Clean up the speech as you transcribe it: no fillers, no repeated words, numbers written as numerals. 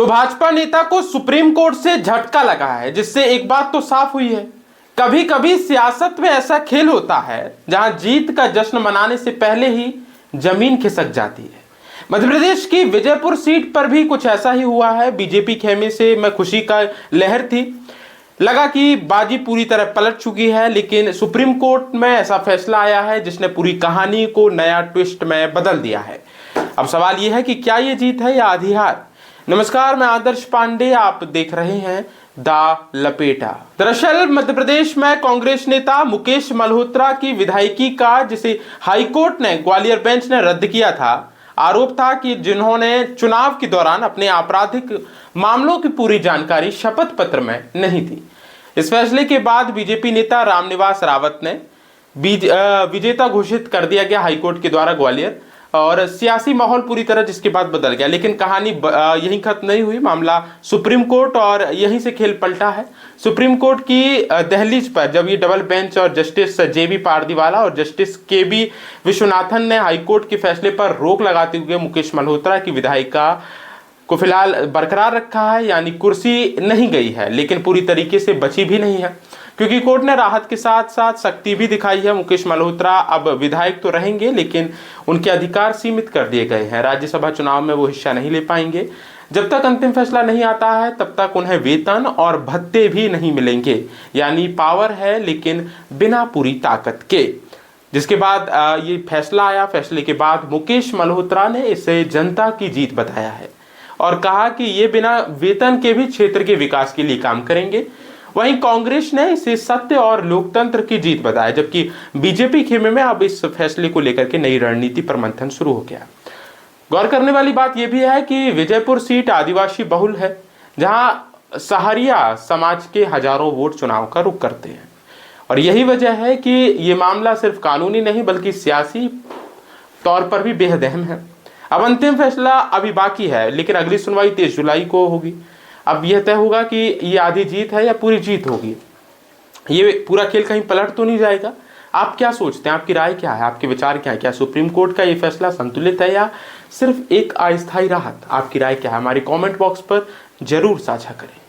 तो भाजपा नेता को सुप्रीम कोर्ट से झटका लगा है, जिससे एक बात तो साफ हुई है, कभी कभी सियासत में ऐसा खेल होता है जहां जीत का जश्न मनाने से पहले ही जमीन खिसक जाती है। मध्य प्रदेश की विजयपुर सीट पर भी कुछ ऐसा ही हुआ है। बीजेपी खेमे से में खुशी का लहर थी, लगा कि बाजी पूरी तरह पलट चुकी है, लेकिन सुप्रीम कोर्ट में ऐसा फैसला आया है जिसने पूरी कहानी को नया ट्विस्ट में बदल दिया है। अब सवाल यह है कि क्या यह जीत है या आधी हार। नमस्कार, मैं आदर्श पांडे, आप देख रहे हैं द लपेटा। दरअसल मध्य प्रदेश में कांग्रेस नेता मुकेश मल्होत्रा की विधायकी का, जिसे हाईकोर्ट ने ग्वालियर बेंच ने रद्द किया था, आरोप था कि जिन्होंने चुनाव के दौरान अपने आपराधिक मामलों की पूरी जानकारी शपथ पत्र में नहीं थी। इस फैसले के बाद बीजेपी नेता रामनिवास रावत ने विजेता घोषित कर दिया गया हाईकोर्ट के द्वारा ग्वालियर, और सियासी माहौल पूरी तरह जिसके बाद बदल गया। लेकिन कहानी यहीं खत्म नहीं हुई, मामला सुप्रीम कोर्ट और यहीं से खेल पलटा है। सुप्रीम कोर्ट की दहलीज पर जब ये डबल बेंच और जस्टिस जेबी पारदीवाला और जस्टिस केबी विश्वनाथन ने हाईकोर्ट के फैसले पर रोक लगाते हुए मुकेश मल्होत्रा की विधायिका को फिलहाल बरकरार रखा है, यानी कुर्सी नहीं गई है लेकिन पूरी तरीके से बची भी नहीं है, क्योंकि कोर्ट ने राहत के साथ साथ सख्ती भी दिखाई है। मुकेश मल्होत्रा अब विधायक तो रहेंगे, लेकिन उनके अधिकार सीमित कर दिए गए हैं। राज्यसभा चुनाव में वो हिस्सा नहीं ले पाएंगे। जब तक अंतिम फैसला नहीं आता है तब तक उन्हें वेतन और भत्ते भी नहीं मिलेंगे, यानी पावर है लेकिन बिना पूरी ताकत के। जिसके बाद ये फैसला आया, फैसले के बाद मुकेश मल्होत्रा ने इसे जनता की जीत बताया है और कहा कि ये बिना वेतन के भी क्षेत्र के विकास के लिए काम करेंगे। वहीं कांग्रेस ने इसे सत्य और लोकतंत्र की जीत बताया, जबकि बीजेपी खेमे में अब इस फैसले को लेकर के नई रणनीति पर मंथन शुरू हो गया। गौर करने वाली बात यह भी है कि विजयपुर सीट आदिवासी बहुल है, जहां सहारिया समाज के हजारों वोट चुनाव का रुख करते हैं, और यही वजह है कि ये मामला सिर्फ कानूनी नहीं बल्कि सियासी तौर पर भी बेहद अहम है। अब अंतिम फैसला अभी बाकी है, लेकिन अगली सुनवाई 23 जुलाई को होगी। अब यह तय होगा कि ये आधी जीत है या पूरी जीत होगी। ये पूरा खेल कहीं पलट तो नहीं जाएगा। आप क्या सोचते हैं, आपकी राय क्या है, आपके विचार क्या है? क्या सुप्रीम कोर्ट का ये फैसला संतुलित है या सिर्फ एक अस्थायी राहत? आपकी राय क्या है? हमारी कमेंट बॉक्स पर जरूर साझा करें।